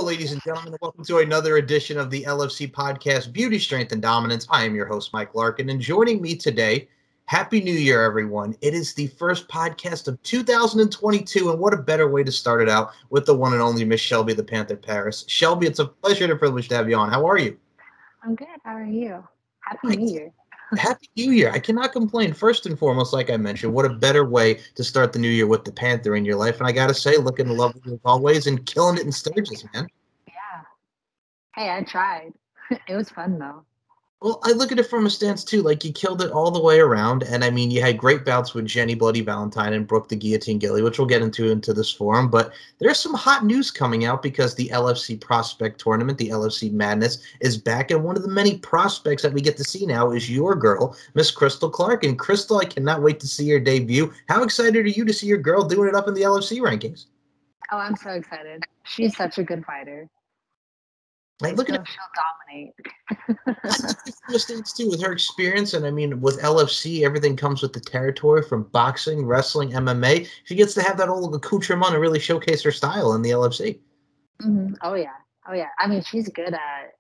ladies and gentlemen, and welcome to another edition of the LFC podcast, Beauty, Strength, and Dominance. I am your host, Mike Larkin, and joining me today, Happy New Year, everyone. It is the first podcast of 2022, and what a better way to start it out with the one and only Miss Shelby the Panther Paris. Shelby, it's a pleasure and a privilege to have you on. How are you? I'm good. How are you? Happy New Year. Happy New Year. I cannot complain. First and foremost, like I mentioned, what a better way to start the new year with the Panther in your life. And I got to say, looking lovely as always and killing it in Sturgis, man. Yeah. Hey, I tried. It was fun, though. Well, I look at it from a stance, too. Like, you killed it all the way around. And, I mean, you had great bouts with Jenny Bloody Valentine and Brooke the Guillotine Gilley, which we'll get into this forum. But there's some hot news coming out because the LFC Prospect Tournament, the LFC Madness, is back. And one of the many prospects that we get to see now is your girl, Miss Crystal Clark. And, Crystal, I cannot wait to see your debut. How excited are you to see your girl doing it up in the LFC rankings? Oh, I'm so excited. She's such a good fighter. Like, look at she'll dominate. Too, with her experience, and I mean, with LFC, everything comes with the territory from boxing, wrestling, MMA. She gets to have that old accoutrement and really showcase her style in the LFC. Mm-hmm. Oh yeah. I mean, she's good at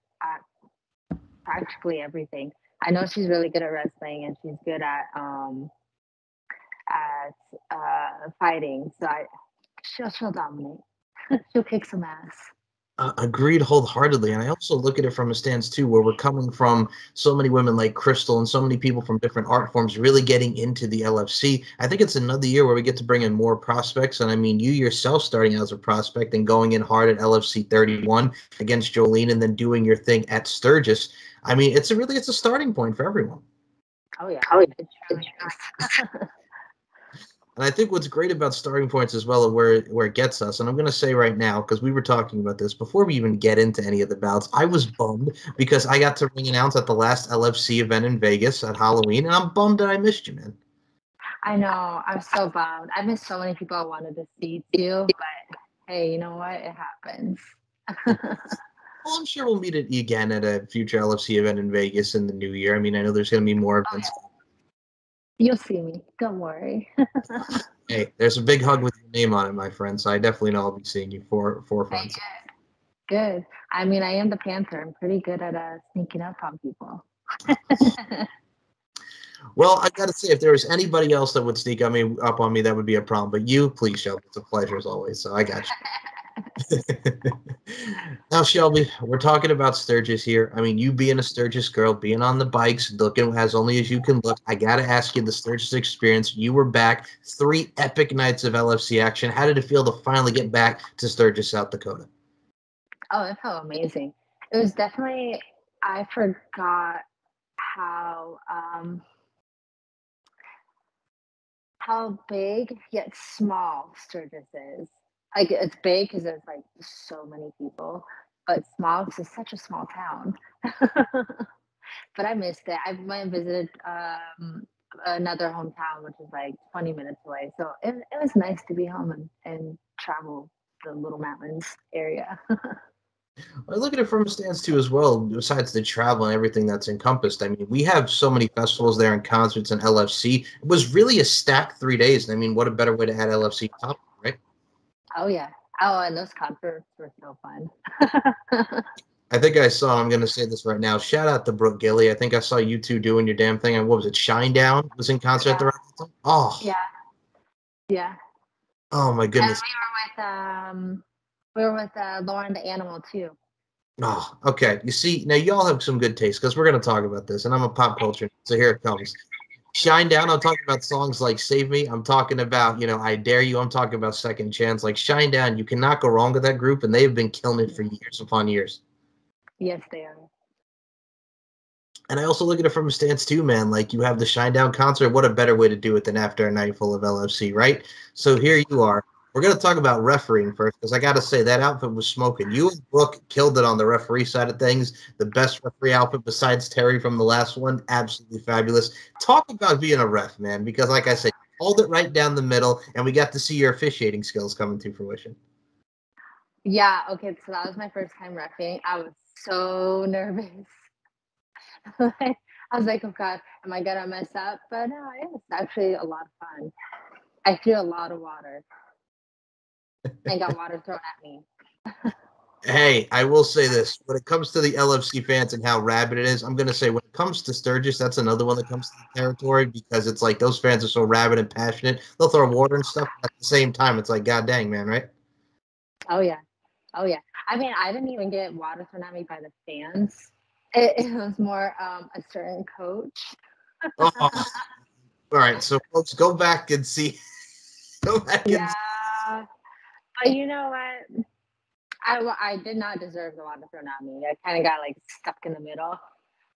practically everything. I know she's really good at wrestling, and she's good at fighting. So she'll dominate. She'll kick some ass. Agreed wholeheartedly. And I also look at it from a stance, too, where we're coming from so many women like Crystal and so many people from different art forms really getting into the LFC. I think it's another year where we get to bring in more prospects. And I mean, you yourself starting as a prospect and going in hard at LFC 31 against Jolene and then doing your thing at Sturgis. I mean, it's a starting point for everyone. Oh, yeah. It really is. And I think what's great about starting points as well, where it gets us, and I'm going to say right now, because we were talking about this before we even get into any of the bouts, I was bummed because I got to ring announce at the last LFC event in Vegas at Halloween, and I'm bummed that I missed you, man. I know. I'm so bummed. I missed so many people I wanted to see too, but hey, you know what? It happens. Well, I'm sure we'll meet again at a future LFC event in Vegas in the new year. I mean, I know there's going to be more events. Oh, yeah. You'll see me. Don't worry. Hey, there's a big hug with your name on it, my friend. So I definitely know I'll be seeing you forefront. Good. I mean, I am the Panther. I'm pretty good at sneaking up on people. Well, I got to say, if there was anybody else that would sneak up on me, that would be a problem. But you, please, Shelby, it's a pleasure as always. So I got you. Now, Shelby, we're talking about Sturgis here. I mean, you being a Sturgis girl, being on the bikes, looking as only as you can look. I got to ask you the Sturgis experience. You were back 3 epic nights of LFC action. How did it feel to finally get back to Sturgis, South Dakota? Oh, it felt amazing. It was definitely, I forgot how big yet small Sturgis is. Like, it's big because there's like so many people, but small because it's such a small town. But I missed it. I went and visited another hometown, which is like 20 minutes away. So it was nice to be home and travel the Little Mountains area. I look at it from a stance too as well, besides the travel and everything that's encompassed. I mean, we have so many festivals there and concerts and LFC. It was really a stacked 3 days. And I mean, what a better way to add LFC top, right? Oh, yeah. Oh, and those concerts were so fun. I think I saw, I'm going to say this right now, shout out to Brooke Gilley. I think I saw you two doing your damn thing. And what was it, Shinedown was in concert at the right time? Oh. Yeah. Oh, my goodness. And we were with Lauren the Animal, too. Oh, okay. You see, now y'all have some good taste because we're going to talk about this. And I'm a pop culture, so here it comes. Shinedown, I'm talking about songs like Save Me. I'm talking about, I Dare You. I'm talking about Second Chance. Like Shinedown, you cannot go wrong with that group, and they've been killing it for years upon years. Yes, they are. And I also look at it from a stance too, man. Like, you have the Shinedown concert. What a better way to do it than after a night full of LFC, right? So here you are. We're going to talk about refereeing first, because I got to say, that outfit was smoking. You and Brooke killed it on the referee side of things. The best referee outfit besides Terry from the last one. Absolutely fabulous. Talk about being a ref, man, because like I said, you hold it right down the middle, and we got to see your officiating skills coming to fruition. Yeah, okay, so that was my first time reffing. I was so nervous. I was like, oh, God, am I going to mess up? But no, it was actually a lot of fun. I threw a lot of water. I got water thrown at me. Hey, I will say this. When it comes to the LFC fans and how rabid it is, I'm going to say when it comes to Sturgis, that's another one that comes to the territory because it's like those fans are so rabid and passionate. They'll throw water and stuff. But at the same time, it's like, God dang, man, right? Oh yeah, oh yeah. I mean, I didn't even get water thrown at me by the fans. It was more a certain coach. Oh, all right. So, folks, go back and see. Go back and Yeah, but you know what? I did not deserve the water thrown at me. I kind of got like stuck in the middle,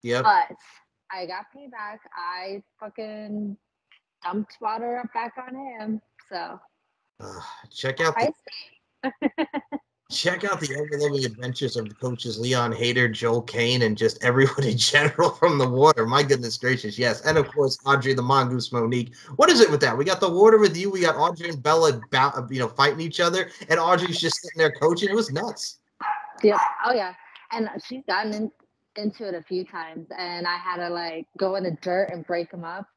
Yep. but I got payback. I fucking dumped water up back on him. So Uh, check out the I check out the ever-loving adventures of the coaches Leon Hayter, Joel Kane, and just everyone in general from the water. My goodness gracious, yes. And of course, Audrey the Mongoose Monique. What is it with that? We got the water with you. We got Audrey and Bella fighting each other, and Audrey's just sitting there coaching. It was nuts. Yep. Oh yeah. And she's gotten into it a few times, and I had to like go in the dirt and break them up.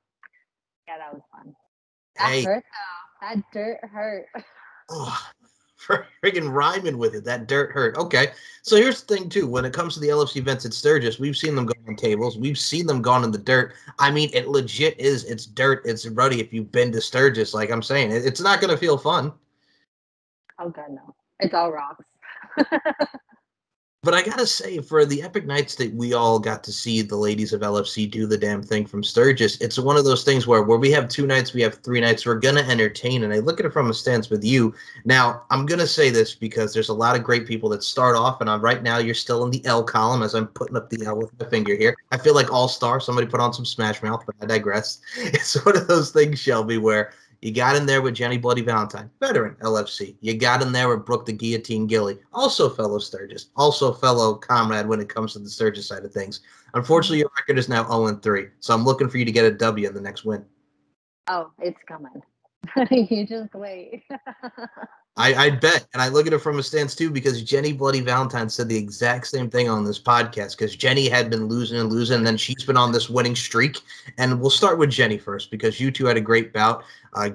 Yeah, that was fun. That Hey, hurt though. That dirt hurt. oh, for friggin' rhyming with it. That dirt hurt. Okay. So here's the thing, too. When it comes to the LFC events at Sturgis, we've seen them go on tables. We've seen them gone in the dirt. I mean, it legit is. It's dirt. It's ruddy if you've been to Sturgis. Like I'm saying, it's not going to feel fun. Oh god, no. It's all rocks. But I gotta say, for the epic nights that we all got to see the ladies of LFC do the damn thing from Sturgis, it's one of those things where we have 2 nights, we have 3 nights, we're gonna entertain. And I look at it from a stance with you. Now, I'm gonna say this because there's a lot of great people that start off, and right now you're still in the L column as I'm putting up the L with my finger here. I feel like All Star. Somebody put on some Smash Mouth, but I digress. It's one of those things, Shelby, where you got in there with Jenny Bloody Valentine, veteran LFC. You got in there with Brooke the Guillotine Gilley, also fellow Sturgis, also fellow comrade when it comes to the Sturgis side of things. Unfortunately, your record is now 0-3, so I'm looking for you to get a W in the next win. Oh, it's coming. You just wait. I bet. And I look at it from a stance too because Jenny Bloody Valentine said the exact same thing on this podcast because Jenny had been losing and losing, and then she's been on this winning streak. And we'll start with Jenny first because you two had a great bout.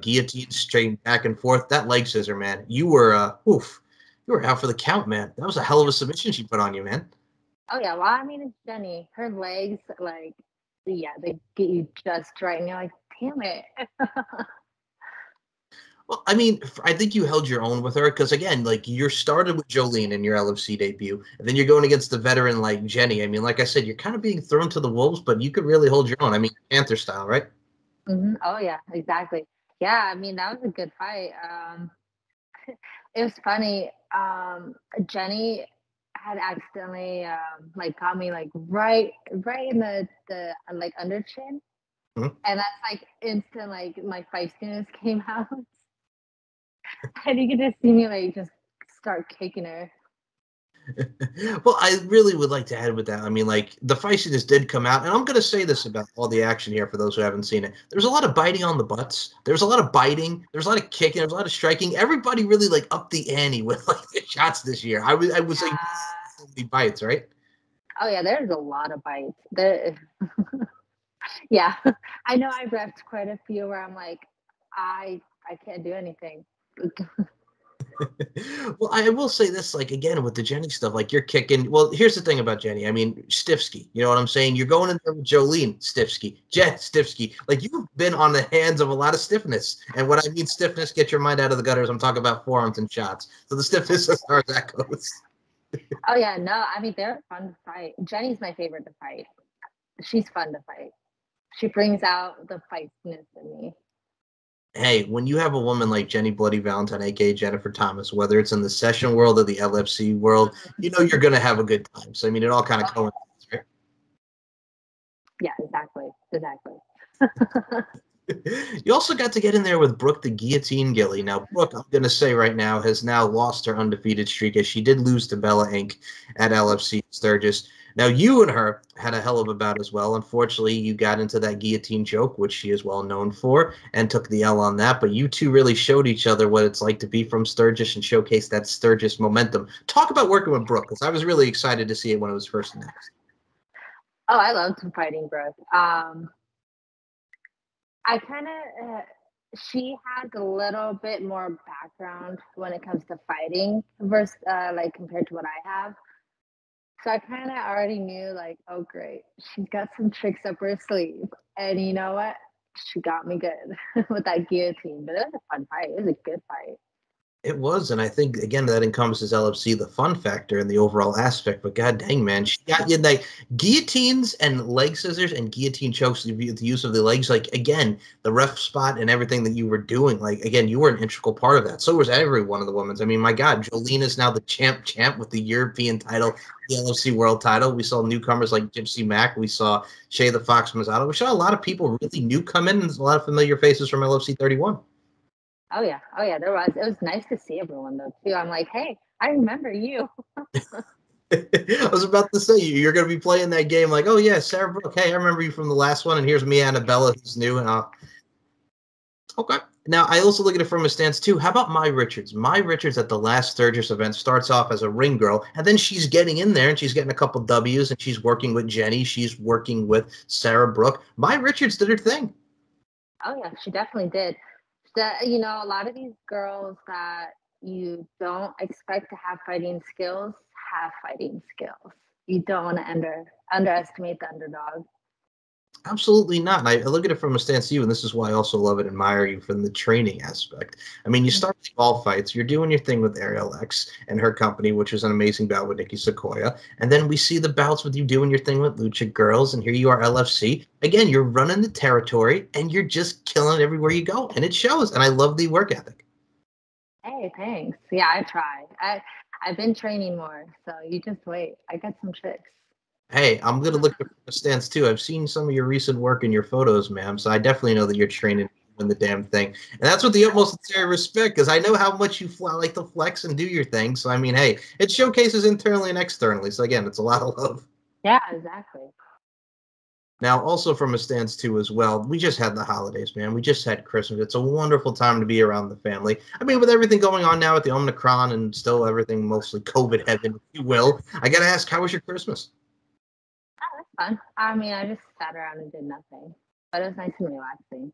Guillotine straight back and forth. That leg scissor, man. You were you were out for the count, man. That was a hell of a submission she put on you, man. Oh yeah, well I mean it's Jenny. Her legs like yeah, they get you just right and you're like, damn it. Well, I mean, I think you held your own with her because, again, like you're started with Jolene in your LFC debut, and then you're going against the veteran like Jenny. I mean, like I said, you're kind of being thrown to the wolves, but you could really hold your own. I mean, Panther style, right? Oh yeah, exactly. Yeah, I mean that was a good fight. It was funny. Jenny had accidentally like got me like right in the like under chin, Mhm. and that's like instant like my feistiness came out, and you could just see me like just start kicking her. Well, I really would like to add with that. I mean, like the feistiness did come out, and I'm going to say this about all the action here for those who haven't seen it. There's a lot of biting on the butts. There's a lot of biting. There's a lot of kicking. There's a lot of striking. Everybody really like upped the ante with like the shots this year. I was like, Yeah. so many bites, right? Oh yeah, there's a lot of bites. There, yeah. I know I repped quite a few where I'm like, I can't do anything. Well, I will say this, like again with the Jenny stuff, like you're kicking. Well, here's the thing about Jenny. I mean, Stifsky. You know what I'm saying? You're going in there with Jolene Stifsky, Jen Stifsky. Like you've been on the hands of a lot of stiffness. And when I mean stiffness, get your mind out of the gutters. I'm talking about forearms and shots. So the stiffness as far as that goes. Oh yeah, no, I mean they're fun to fight. Jenny's my favorite to fight. She's fun to fight. She brings out the feistiness in me. Hey, when you have a woman like Jenny Bloody Valentine, aka Jennifer Thomas, whether it's in the session world or the LFC world, you know you're gonna have a good time. So I mean, it all kind of Oh, coincides, right? yeah, exactly, exactly. You also got to get in there with Brooke the Guillotine Gilley. Now, Brooke, I'm going to say right now, has now lost her undefeated streak as she did lose to Bella Inc. at LFC Sturgis. Now, you and her had a hell of a bout as well. Unfortunately, you got into that guillotine choke, which she is well known for, and took the L on that. But you two really showed each other what it's like to be from Sturgis and showcase that Sturgis momentum. Talk about working with Brooke, because I was really excited to see it when it was first announced. Oh, I loved fighting Brooke. I kind of she has a little bit more background when it comes to fighting versus like compared to what I have. So I kind of already knew like, oh great, she's got some tricks up her sleeve. And you know what? She got me good with that guillotine. But it was a fun fight. It was a good fight. It was, and I think again that encompasses LFC, the fun factor and the overall aspect. But god dang, man, she got you like guillotines and leg scissors and guillotine chokes. The use of the legs, like again, the ref spot and everything that you were doing. Like again, you were an integral part of that. So was every one of the women's. I mean, my God, Jolene is now the champ with the European title, the LFC World title. We saw newcomers like Gypsy Mac. We saw Shay the Fox Mazzotto. We saw a lot of people really new come in, and a lot of familiar faces from LFC 31. Oh yeah, oh yeah. There was. It was nice to see everyone though too. I'm like, hey, I remember you. I was about to say you're going to be playing that game like, oh yeah, Sarah Brooke. Hey, I remember you from the last one, and here's me, Annabella, who's new. And okay. Now I also look at it from a stance too. How about Mai Richards? Mai Richards at the last Sturgis event starts off as a ring girl, and then she's getting in there and she's getting a couple W's, and she's working with Jenny. She's working with Sarah Brooke. Mai Richards did her thing. Oh yeah, she definitely did. You know, a lot of these girls that you don't expect to have fighting skills have fighting skills. You don't want to underestimate the underdog. Absolutely not. And I look at it from a stance to you, and this is why I also love and admire you from the training aspect. I mean, you start the all fights, you're doing your thing with Ariel X and her company, which was an amazing bout with Nikki Sequoia. And then we see the bouts with you doing your thing with Lucha Girls, and here you are, LFC. Again, you're running the territory, and you're just killing it everywhere you go, and it shows. And I love the work ethic. Hey, thanks. Yeah, I try. I've been training more, so you just wait. I got some tricks. Hey, I'm gonna look at the stance too. I've seen some of your recent work in your photos, ma'am. So I definitely know that you're training in the damn thing, and that's with the utmost sincere respect, because I know how much you like to flex and do your thing. So I mean, hey, it showcases internally and externally. So again, it's a lot of love. Yeah, exactly. Now, also from a stance too, as well, we just had the holidays, man. We just had Christmas. It's a wonderful time to be around the family. I mean, with everything going on now with the Omicron and still everything mostly COVID heaven, if you will, I gotta ask, how was your Christmas? Oh, that's fun. I mean, I just sat around and did nothing, but it was nice and relaxing.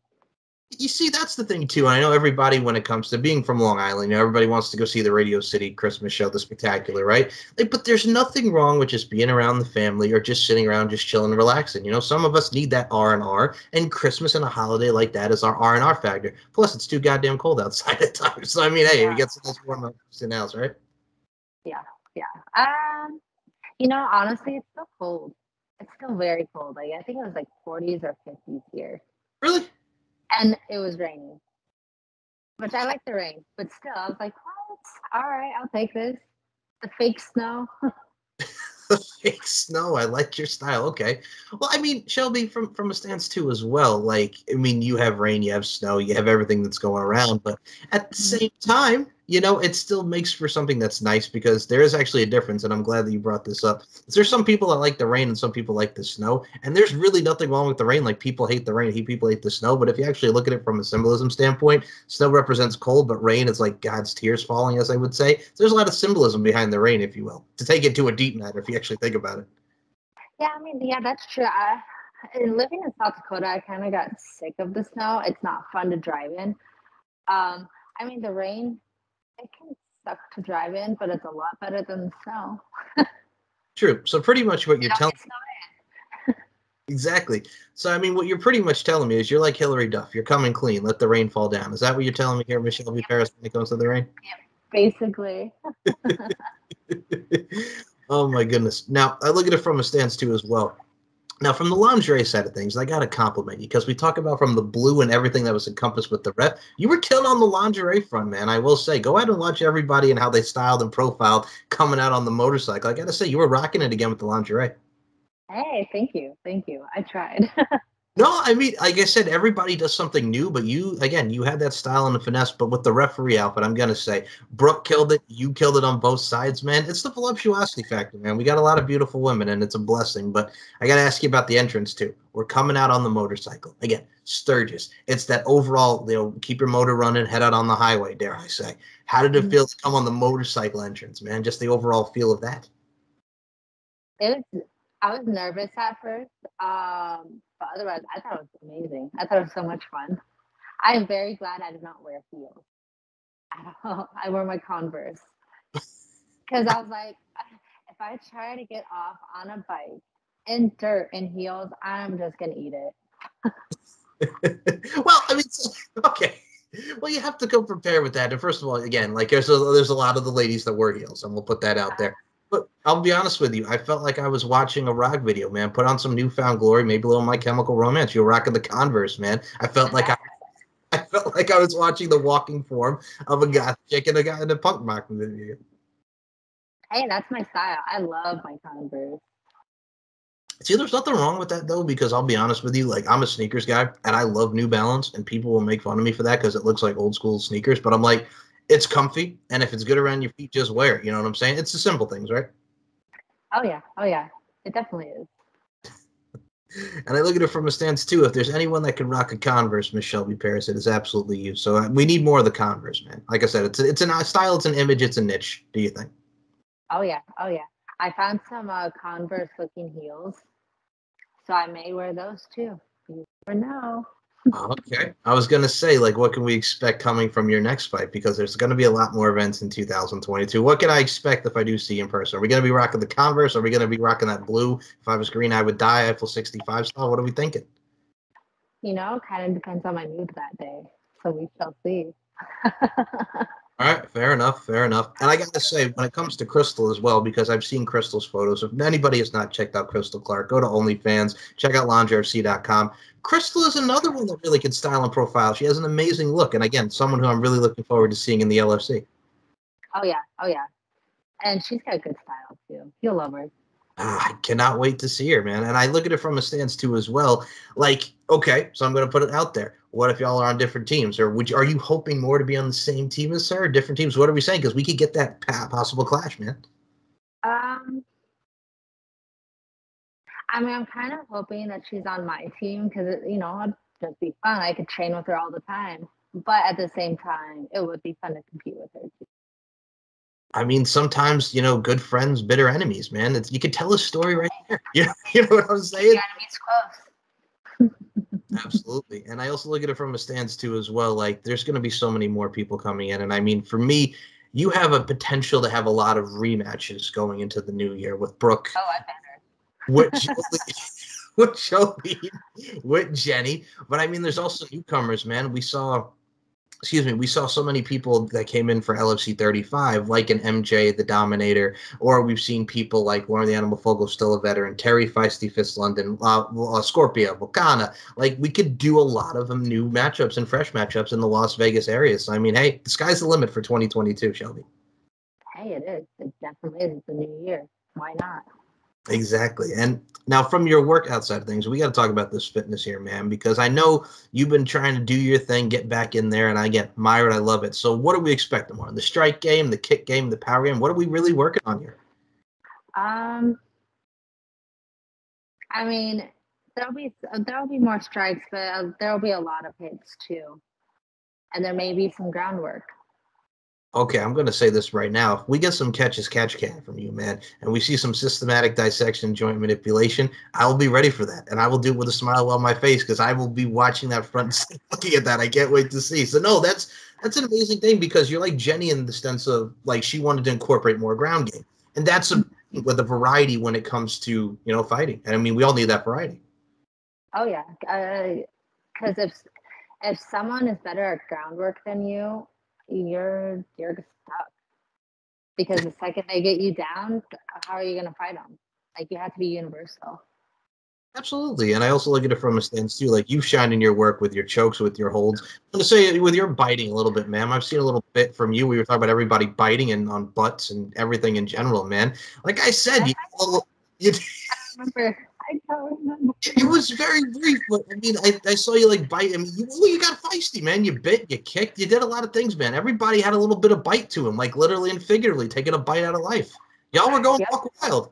You see, that's the thing too. I know everybody, when it comes to being from Long Island, you know, everybody wants to go see the Radio City Christmas show, the spectacular, right? Like, but there's nothing wrong with just being around the family or just sitting around, just chilling and relaxing. You know, some of us need that R&R, and Christmas and a holiday like that is our R&R factor. Plus, it's too goddamn cold outside at times. So I mean, hey, we Yeah, get some nice warm up in the house, right? yeah, yeah. You know, honestly, it's still cold. It's still very cold. Like I think it was like 40s or 50s here, Really? and it was raining. Which I like the rain, but still, I was like, what? All right, I'll take this. The fake snow. Fake snow. I like your style. Okay. Well, I mean, Shelby, from a stance too as well. Like, I mean, you have rain, you have snow, you have everything that's going around, but at the Mhm. same time, you know, it still makes for something that's nice, because there is actually a difference, and I'm glad that you brought this up. There's some people that like the rain and some people like the snow, and there's really nothing wrong with the rain. Like, people hate the rain, people hate the snow, but if you actually look at it from a symbolism standpoint, snow represents cold, but rain is like God's tears falling, as I would say. So there's a lot of symbolism behind the rain, if you will, to take it to a deep matter, if you actually think about it. Yeah, I mean, yeah, that's true. Living in South Dakota, I kind of got sick of the snow. It's not fun to drive in. I mean, the rain, it can suck to drive in, but it's a lot better than the snow. True. So pretty much what You you're don't telling get snow. exactly. So I mean, what you're pretty much telling me is you're like Hillary Duff. You're coming clean. Let the rain fall down. Is that what you're telling me here, Michelle V. Paris, when it comes to the rain? Basically. Oh my goodness. Now I look at it from a stance too as well. Now, from the lingerie side of things, I got to compliment you, because we talk about from the blue and everything that was encompassed with the rep. You were killing on the lingerie front, man. I will say, go out and watch everybody and how they styled and profiled coming out on the motorcycle. I got to say, you were rocking it again with the lingerie. Hey, thank you. Thank you. I tried. No, I mean, like I said, everybody does something new, but you, again, you had that style and the finesse. But with the referee outfit, I'm gonna say, Brooke killed it. You killed it on both sides, man. It's the voluptuosity factor, man. We got a lot of beautiful women, and it's a blessing. But I gotta ask you about the entrance too. We're coming out on the motorcycle again, Sturgis. It's that overall, you know, keep your motor running, head out on the highway. Dare I say? How did it feel to come on the motorcycle entrance, man? Just the overall feel of that. It was, I was nervous at first, but otherwise, I thought it was amazing. I thought it was so much fun. I'm very glad I do not wear heels at all. I wear my Converse because I was like, if I try to get off on a bike in dirt in heels, I'm just gonna eat it. Well, I mean, okay. Well, you have to come prepared with that. And first of all, again, like there's a lot of the ladies that wear heels, and we'll put that out there. But I'll be honest with you, I felt like I was watching a rock video, man. Put on some Newfound Glory, maybe a little My Chemical Romance. You're rocking the Converse, man. I felt like I was watching the walking form of a goth chick and a guy in a punk rock video. Hey, that's my style. I love my Converse. See, there's nothing wrong with that though, because I'll be honest with you, like I'm a sneakers guy and I love New Balance, and people will make fun of me for that because it looks like old school sneakers. But I'm like, it's comfy, and if it's good around your feet, just wear it. You know what I'm saying? It's the simple things, right? Oh yeah, oh yeah, it definitely is. And I look at it from a stance too. If there's anyone that can rock a Converse, Miss Shelby Paris, it is absolutely you. So we need more of the Converse, man. Like I said, it's a style, it's an image, it's a niche. Do you think? Oh yeah, oh yeah. I found some Converse looking heels, so I may wear those too. You never know. Okay. I was going to say, like, what can we expect coming from your next fight? Because there's going to be a lot more events in 2022. What can I expect if I do see you in person? Are we going to be rocking the Converse? Are we going to be rocking that blue? If I was green, I would die. Eiffel 65 style. What are we thinking? You know, kind of depends on my mood that day, so we shall see. All right. Fair enough. Fair enough. And I got to say, when it comes to Crystal as well, because I've seen Crystal's photos. If anybody has not checked out Crystal Clark, go to OnlyFans, check out LoungeRC.com. Crystal is another one that really can style and profile. She has an amazing look. And again, someone who I'm really looking forward to seeing in the LFC. Oh yeah, oh yeah. And she's got good style too. You'll love her. I cannot wait to see her, man. And I look at it from a stance too as well. Like, okay, so I'm going to put it out there. What if y'all are on different teams, or are you hoping more to be on the same team as her, or different teams? What are we saying? Because we could get that possible clash, man. Um, I mean, I'm kind of hoping that she's on my team because you know it'd just be fun. I could train with her all the time, but at the same time, it would be fun to compete with her too. I mean, sometimes good friends, bitter enemies, man. You could tell a story right there. You know what I'm saying? The enemy's close. Absolutely. And I also look at it from a stance too as well. Like there's going to be so many more people coming in. And I mean, for me, you have a potential to have a lot of rematches going into the new year with Brooke, Oh, I better. with Gilley, with Shelby, with Jenny. But I mean, there's also newcomers, man. We saw so many people that came in for LFC 35, like an MJ, the Dominator, or we've seen people like Lauren the Animal Fogel, still a veteran, Terry Feisty Fist London, Scorpio, Volcana. Like, we could do a lot of new matchups and fresh matchups in the Las Vegas area. So, I mean, hey, the sky's the limit for 2022, Shelby. Hey, it is. It definitely is. It's a new year. Why not? Exactly. And now from your workout side of things, we got to talk about this fitness here, man, because I know you've been trying to do your thing, get back in there, and I get admired. I love it. So what are we expecting more? The strike game, the kick game, the power game? What are we really working on here? I mean, there'll be more strikes, but there'll be a lot of hits too, and there may be some groundwork. Okay, I'm going to say this right now. If we get some catch can from you, man, and we see some systematic dissection, joint manipulation, I will be ready for that. And I will do it with a smile on my face because I will be watching that front, looking at that. I can't wait to see. So, no, that's an amazing thing because you're like Jenny in the sense of, like, she wanted to incorporate more ground game. And that's with a variety when it comes to, fighting. And, I mean, we all need that variety. Oh, yeah. Because if someone is better at groundwork than you, you're stuck. Because the second they get you down, how are you going to fight them? Like, you have to be universal. Absolutely. And I also look at it from a stance, too. Like, you've shined in your work with your chokes, with your holds. I'm going to say with your biting a little bit, ma'am. I've seen a little bit from you. We were talking about everybody biting and on butts and everything in general, man. Like I said, you I don't remember. it was very brief, but I mean, I saw you like bite. I mean, you got feisty, man. You bit, you kicked, you did a lot of things, man. Everybody had a little bit of bite to him, like literally and figuratively, taking a bite out of life. Y'all were going buck wild.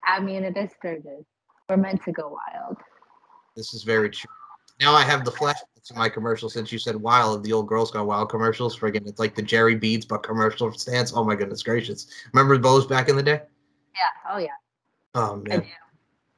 I mean, it is Sturgis. We're meant to go wild. This is very true. Now I have the flashbacks of my commercial since you said wild, the old Girls Gone Wild commercials. Friggin', it's like the Jerry Beads, but commercial stance. Oh my goodness gracious. Remember those back in the day? Yeah. Oh, yeah. Oh, man.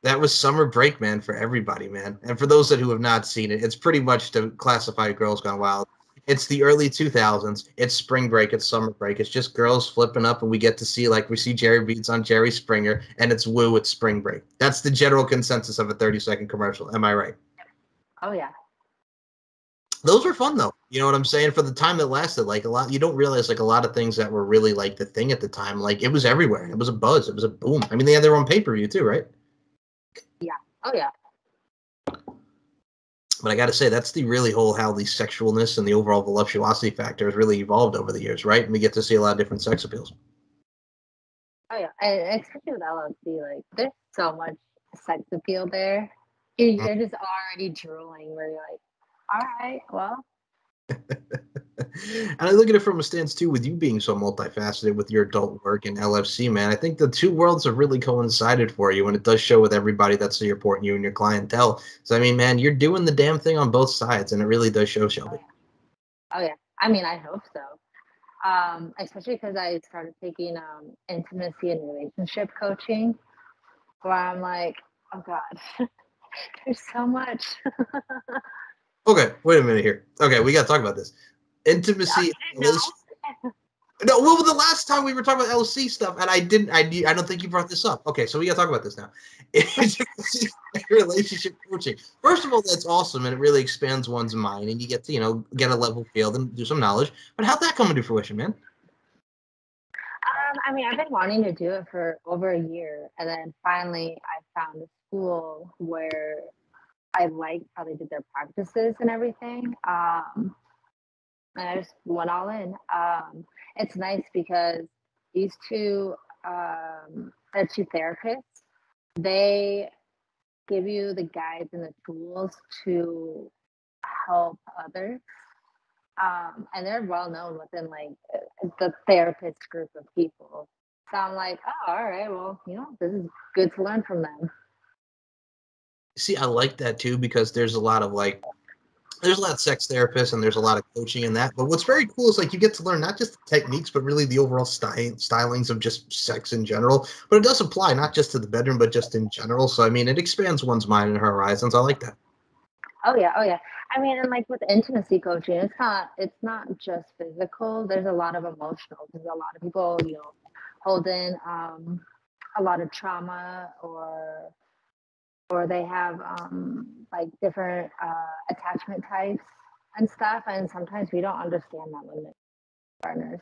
That was summer break, man, for everybody, man. And for those who have not seen it, it's pretty much to classify Girls Gone Wild. It's the early 2000s. It's spring break. It's summer break. It's just girls flipping up, and we get to see, like, we see Jerry Beats on Jerry Springer, and it's woo, it's spring break. That's the general consensus of a 30-second commercial. Am I right? Oh, yeah. Those were fun, though. You know what I'm saying? For the time that lasted, like, a lot, you don't realize, like, a lot of things that were really, like, the thing at the time, like, it was everywhere. It was a buzz. It was a boom. I mean, they had their own pay-per-view, too, right? Yeah. Oh, yeah. But I got to say, that's the really whole how the sexualness and the overall voluptuosity factor has really evolved over the years, right? And we get to see a lot of different sex appeals. Oh, yeah. And especially with LFC, like, there's so much sex appeal there. You're just already drooling where you're like, all right, well. And I look at it from a stance, too, with you being so multifaceted with your adult work in LFC, man. I think the two worlds have really coincided for you, and it does show with everybody that's supporting you and your clientele. So, I mean, man, you're doing the damn thing on both sides, and it really does show, Shelby. Oh, yeah. I mean, I hope so. Especially because I started taking intimacy and relationship coaching, where I'm like, oh God, there's so much. Okay, wait a minute here. Okay, we got to talk about this. Intimacy. No, well, the last time we were talking about LC stuff, and I don't think you brought this up. Okay, so we got to talk about this now. Relationship coaching. First of all, that's awesome, and it really expands one's mind, and you get to, get a level field and do some knowledge. But how'd that come into fruition, man? I mean, I've been wanting to do it for over a year, and then finally I found a school where I liked how they did their practices and everything. And I just went all in. It's nice because these two, they're two therapists. They give you the guides and the tools to help others. And they're well known within like the therapist group of people. So I'm like, oh, all right, well, this is good to learn from them. See, I like that too because there's a lot of sex therapists and there's a lot of coaching in that. But what's very cool is like you get to learn not just the techniques, but really the overall stylings of just sex in general. But it does apply not just to the bedroom, but just in general. So I mean, it expands one's mind and horizons. I like that. Oh yeah, oh yeah. I mean, and like with intimacy coaching, it's not just physical. There's a lot of emotional because a lot of people, hold in a lot of trauma or they have like different attachment types and stuff, and sometimes we don't understand that with partners.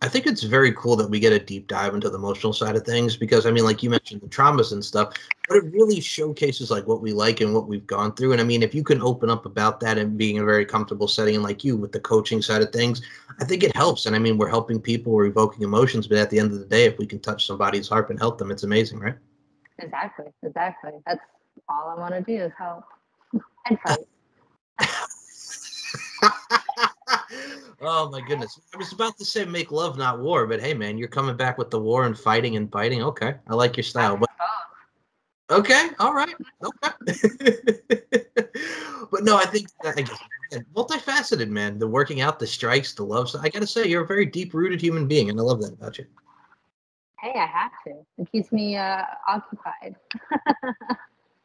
I think it's very cool that we get a deep dive into the emotional side of things because, I mean, like you mentioned, the traumas and stuff, but it really showcases like what we like and what we've gone through. And I mean, if you can open up about that and being a very comfortable setting and like you with the coaching side of things, I think it helps. And I mean, we're helping people, we're evoking emotions, but at the end of the day, if we can touch somebody's heart and help them, it's amazing, right? Exactly. That's all I want to do is help and fight. Oh my goodness. I was about to say make love, not war, but hey man, you're coming back with the war and fighting and biting. Okay. I like your style. But okay, all right. Okay. But no, I think again, multifaceted, man. The working out, the strikes, the love. So I gotta say, you're a very deep rooted human being, and I love that about you. Hey, I have to. It keeps me occupied.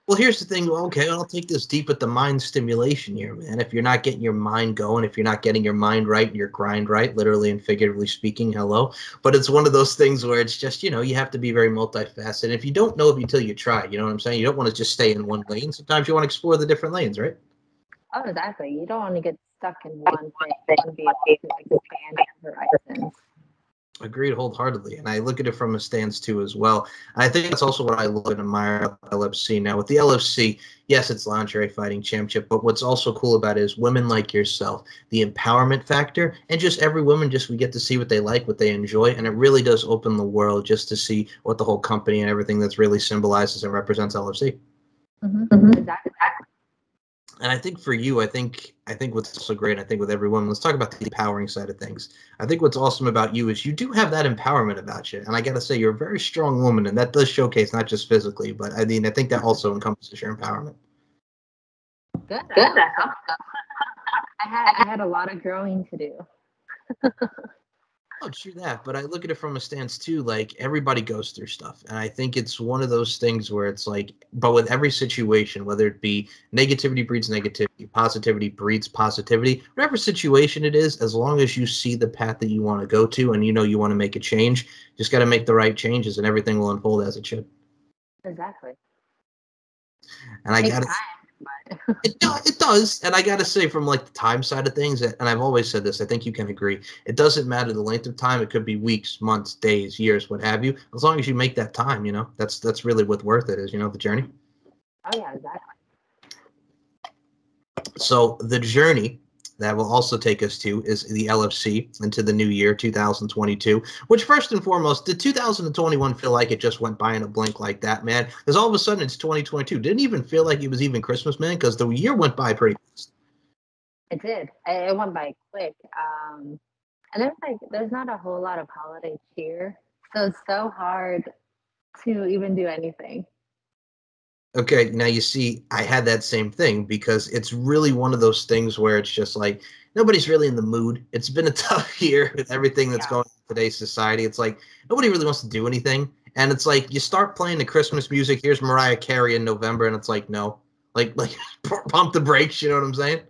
Well, here's the thing. Okay, I'll take this deep with the mind stimulation here, man. If you're not getting your mind going, if you're not getting your mind right and your grind right, literally and figuratively speaking, hello. But it's one of those things where it's just, you have to be very multifaceted. If you don't know it until you try, you know what I'm saying? You don't want to just stay in one lane. Sometimes you want to explore the different lanes, right? Oh, exactly. You don't want to get stuck in one thing. You want to be able to expand your horizons. Agreed wholeheartedly. And I look at it from a stance too as well. And I think that's also what I love and admire about LFC. Now with the LFC, yes, it's lingerie fighting championship, but what's also cool about it is women like yourself, the empowerment factor, and just every woman, just we get to see what they like, what they enjoy, and it really does open the world just to see what the whole company and everything that's really symbolizes and represents LFC. Exactly. And I think for you, I think what's also great, I think with everyone, let's talk about the empowering side of things. I think what's awesome about you is you do have that empowerment about you. And I got to say, you're a very strong woman, and that does showcase not just physically, but I mean, I think that also encompasses your empowerment. Good. I had a lot of growing to do. Oh, true that. But I look at it from a stance too, like everybody goes through stuff. And I think it's one of those things where it's like, but with every situation, whether it be negativity breeds negativity, positivity breeds positivity, whatever situation it is, as long as you see the path that you want to go to and you know you want to make a change, just got to make the right changes and everything will unfold as it should. Exactly. And I Takes got to time, but it does, and I gotta say, from like the time side of things, and I've always said this, I think you can agree. It doesn't matter the length of time; it could be weeks, months, days, years, what have you. As long as you make that time, that's really what worth it is. The journey. oh yeah, exactly. So the journey that will also take us to is the LFC into the new year, 2022. Which, first and foremost, did 2021 feel like it just went by in a blink like that, man? Because all of a sudden it's 2022. Didn't even feel like it was even Christmas, man. Because the year went by pretty fast. It did. It went by quick. And there's not a whole lot of holiday cheer, so it's so hard to even do anything. Okay, now you see, I had that same thing because it's really one of those things where it's just like nobody's really in the mood. It's been a tough year with everything that's Yeah. going on in today's society. It's like nobody really wants to do anything. And it's like you start playing the Christmas music. Here's Mariah Carey in November, and it's like, no. Like pump the brakes, you know what I'm saying?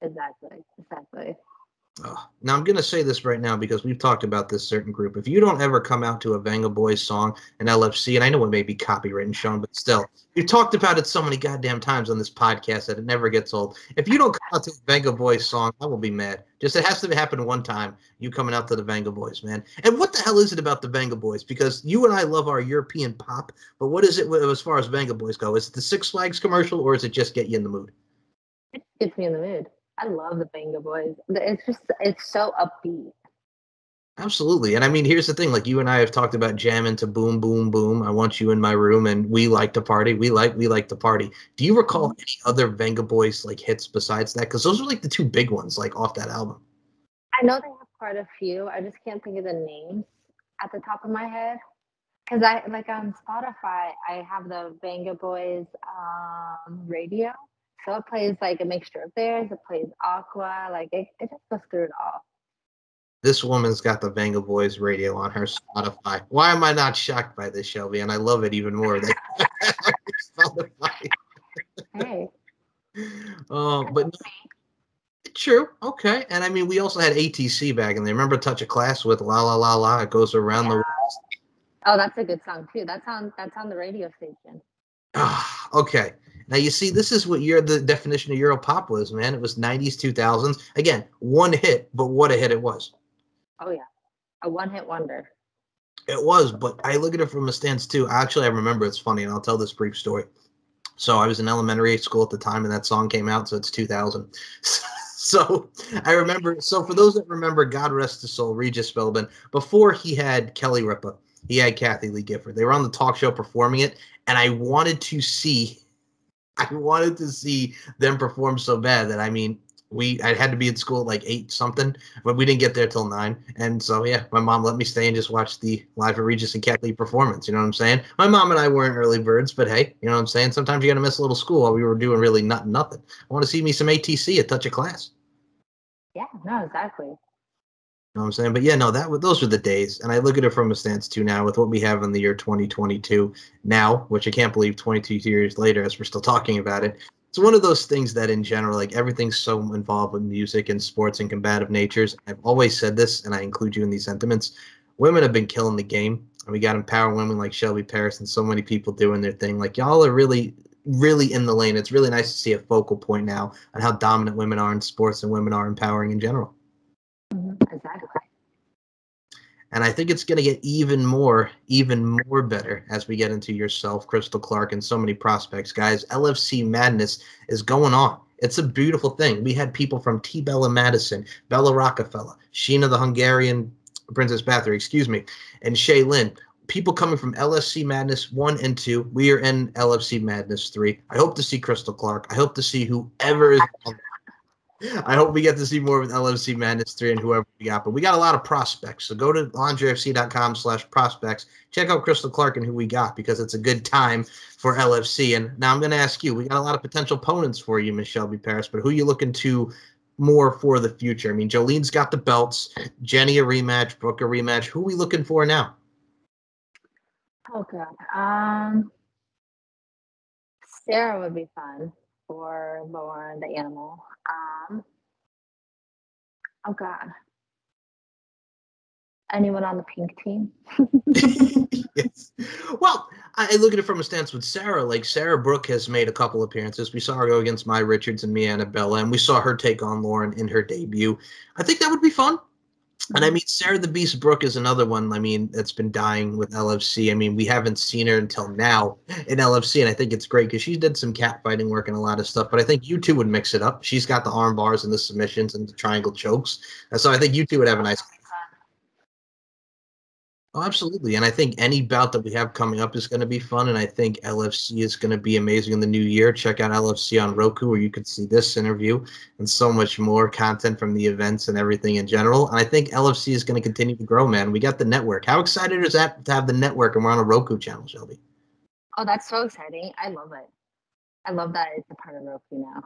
Exactly. Exactly. Now, I'm going to say this right now because we've talked about this certain group. If you don't ever come out to a Venga Boys song, an LFC, and I know it may be copywritten, Sean, but still, we've talked about it so many goddamn times on this podcast that it never gets old. If you don't come out to a Venga Boys song, I will be mad. Just it has to happen one time, you coming out to the Venga Boys, man. And what the hell is it about the Venga Boys? Because you and I love our European pop, but what is it as far as Venga Boys go? Is it the Six Flags commercial, or is it just get you in the mood? It gets me in the mood. I love the Banga Boys. It's so upbeat. Absolutely. And I mean, here's the thing, like you and I have talked about jamming to boom, boom, boom. I want you in my room and we like to party. We like to party. Do you recall Mhm. any other Venga Boys like hits besides that? Because those are like the two big ones, like off that album. I know they have quite a few. I just can't think of the names at the top of my head. Because I like on Spotify, I have the Banga Boys radio. So it plays like a mixture of theirs. It plays Aqua. Like it just goes through it all. This woman's got the Venga Boys radio on her Spotify. Why am I not shocked by this, Shelby? And I love it even more. They Spotify. Hey, But true. Okay. And I mean, we also had ATC back in there. Remember Touch of Class with La La La La? It goes around the yeah. world. Oh, that's a good song too. That's on the radio station. Ah, okay. Now you see, this is what the definition of Euro pop was, man. It was 90s, 2000s. Again, one hit, but what a hit it was. Oh yeah, a one-hit wonder. It was, but I look at it from a stance too. Actually, I remember it's funny, and I'll tell this brief story. So I was in elementary school at the time, and that song came out, so it's 2000. So I remember. So for those that remember, God rest his soul, Regis Philbin. Before he had Kelly Ripa, he had Kathy Lee Gifford. They were on the talk show performing it, and I wanted to see. I wanted to see them perform so bad that I had to be at school at like 8 something, but we didn't get there till 9. And so yeah, my mom let me stay and just watch the live at Regis and Kathy performance. You know what I'm saying? My mom and I weren't early birds, but hey, you know what I'm saying? Sometimes you gotta miss a little school while we were doing really nothing. I want to see me some ATC, a touch of class. Yeah, no, exactly. You know what I'm saying? But yeah, no, those were the days. And I look at it from a stance too now with what we have in the year 2022 now, which I can't believe 22 years later as we're still talking about it. It's one of those things that in general, like everything's so involved with music and sports and combative natures. I've always said this, and I include you in these sentiments. Women have been killing the game. And we got empowering women like Shelby Paris and so many people doing their thing. Like y'all are really, really in the lane. It's really nice to see a focal point now on how dominant women are in sports and women are empowering in general. Exactly. And I think it's going to get even more better as we get into yourself, Crystal Clark, and so many prospects. Guys, LFC madness is going on. It's a beautiful thing. We had people from T. Bella Madison, Bella Rockefeller, Sheena the Hungarian Princess Bathory, excuse me, and Shay Lynn. People coming from LFC Madness 1 and 2. We are in LFC Madness 3. I hope to see Crystal Clark. I hope to see whoever is I hope we get to see more with LFC Madness 3 and whoever we got. But we got a lot of prospects. So go to LandryFC.com/prospects. Check out Crystal Clark and who we got because it's a good time for LFC. And now I'm going to ask you, we got a lot of potential opponents for you, Miss Shelby Paris, but who are you looking to more for the future? I mean, Jolene's got the belts, Jenny a rematch, Brooke a rematch. Who are we looking for now? Oh god. Sarah would be fun for Lauren the animal. Oh god. Anyone on the pink team? Yes. Well, I look at it from a stance with Sarah. Like Sarah Brooke has made a couple appearances. We saw her go against Maya Richards and Mia Annabella, and we saw her take on Lauren in her debut. I think that would be fun. And I mean, Sarah the Beast Brooke is another one. I mean, that's been dying with LFC. I mean, we haven't seen her until now in LFC, and I think it's great because she did some catfighting work and a lot of stuff. But I think you two would mix it up. She's got the arm bars and the submissions and the triangle chokes, and so I think you two would have a nice. Oh, absolutely. And I think any bout that we have coming up is going to be fun. And I think LFC is going to be amazing in the new year. Check out LFC on Roku, where you can see this interview and so much more content from the events and everything in general. And I think LFC is going to continue to grow, man. We got the network. How excited is that to have the network and we're on a Roku channel, Shelby? Oh, that's so exciting. I love it. I love that it's a part of Roku now.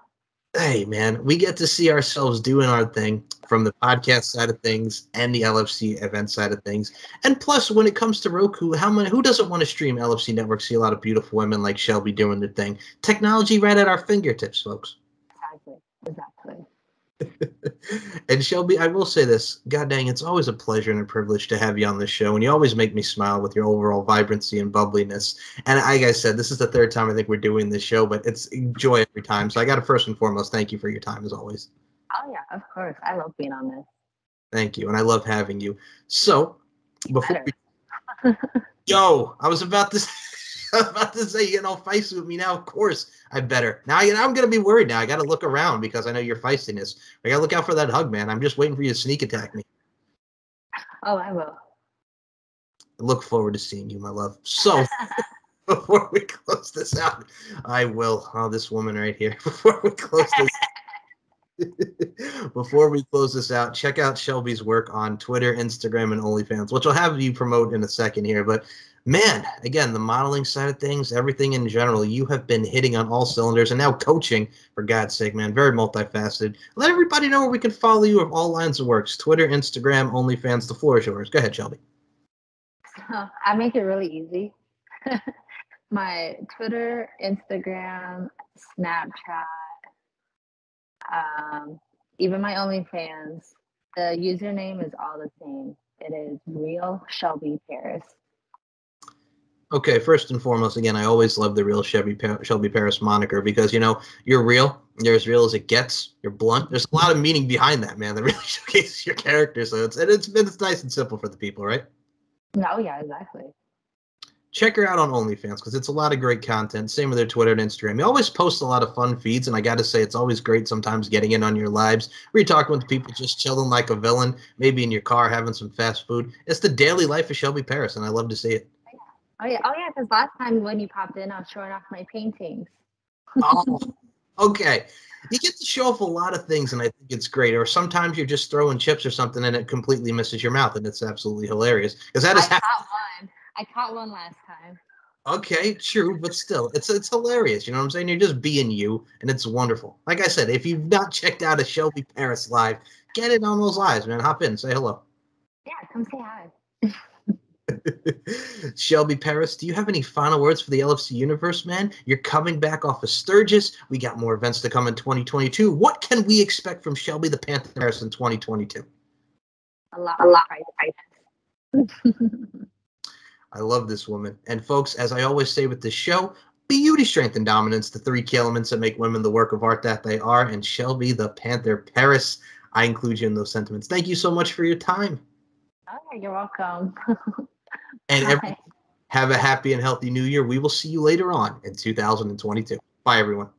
Hey, man, we get to see ourselves doing our thing from the podcast side of things and the LFC event side of things. And plus, when it comes to Roku, who doesn't want to stream LFC Network, see a lot of beautiful women like Shelby doing their thing? Technology right at our fingertips, folks. Exactly. And Shelby, I will say this, god dang, it's always a pleasure and a privilege to have you on the show, and you always make me smile with your overall vibrancy and bubbliness. And like I said, this is the third time I think we're doing this show, but it's joy every time. So I got to first and foremost thank you for your time as always. Oh yeah, of course. I love being on this. Thank you, and I love having you. So before yo, I was about to say, you know, feisty with me now. Of course, I better. Now, I'm going to be worried now. I got to look around because I know your feistiness. I got to look out for that hug, man. I'm just waiting for you to sneak attack me. Oh, I will. I look forward to seeing you, my love. So, before we close this out, I will. Oh, this woman right here. Before we close this Before we close this out, check out Shelby's work on Twitter, Instagram, and OnlyFans, which I'll have you promote in a second here. But man, again, the modeling side of things, everything in general, you have been hitting on all cylinders, and now coaching, for God's sake, man, very multifaceted. Let everybody know where we can follow you of all lines of works: Twitter, Instagram, OnlyFans. The floor is yours. Go ahead, Shelby. I make it really easy. My Twitter, Instagram, Snapchat, even my OnlyFans, the username is all the same. It is real Shelby Paris. Okay, first and foremost, again, I always love the real Shelby Paris moniker because, you know, you're real. You're as real as it gets. You're blunt. There's a lot of meaning behind that, man, that really showcases your character. So it's nice and simple for the people, right? No, yeah, exactly. Check her out on OnlyFans because it's a lot of great content. Same with her Twitter and Instagram. You always post a lot of fun feeds, and I got to say, it's always great sometimes getting in on your lives where you're talking with people just chilling like a villain, maybe in your car having some fast food. It's the daily life of Shelby Paris, and I love to see it. Oh yeah, because last time when you popped in, I was showing off my paintings. Oh, okay. You get to show off a lot of things, and I think it's great. Or sometimes you're just throwing chips or something, and it completely misses your mouth, and it's absolutely hilarious. Because that is I caught one last time. Okay, true, but still, it's hilarious. You know what I'm saying? You're just being you, and it's wonderful. Like I said, if you've not checked out a Shelby Paris live, get it on those lives, man. Hop in, say hello. Yeah, come say hi. Shelby Paris, do you have any final words for the LFC universe, man? You're coming back off of Sturgis. We got more events to come in 2022. What can we expect from Shelby the Panther Paris in 2022? A lot of fights. I love this woman. And folks, as I always say with this show, beauty, strength, and dominance, the three key elements that make women the work of art that they are. And Shelby the Panther Paris, I include you in those sentiments. Thank you so much for your time. Oh, you're welcome. And have a happy and healthy new year. We will see you later on in 2022. Bye, everyone.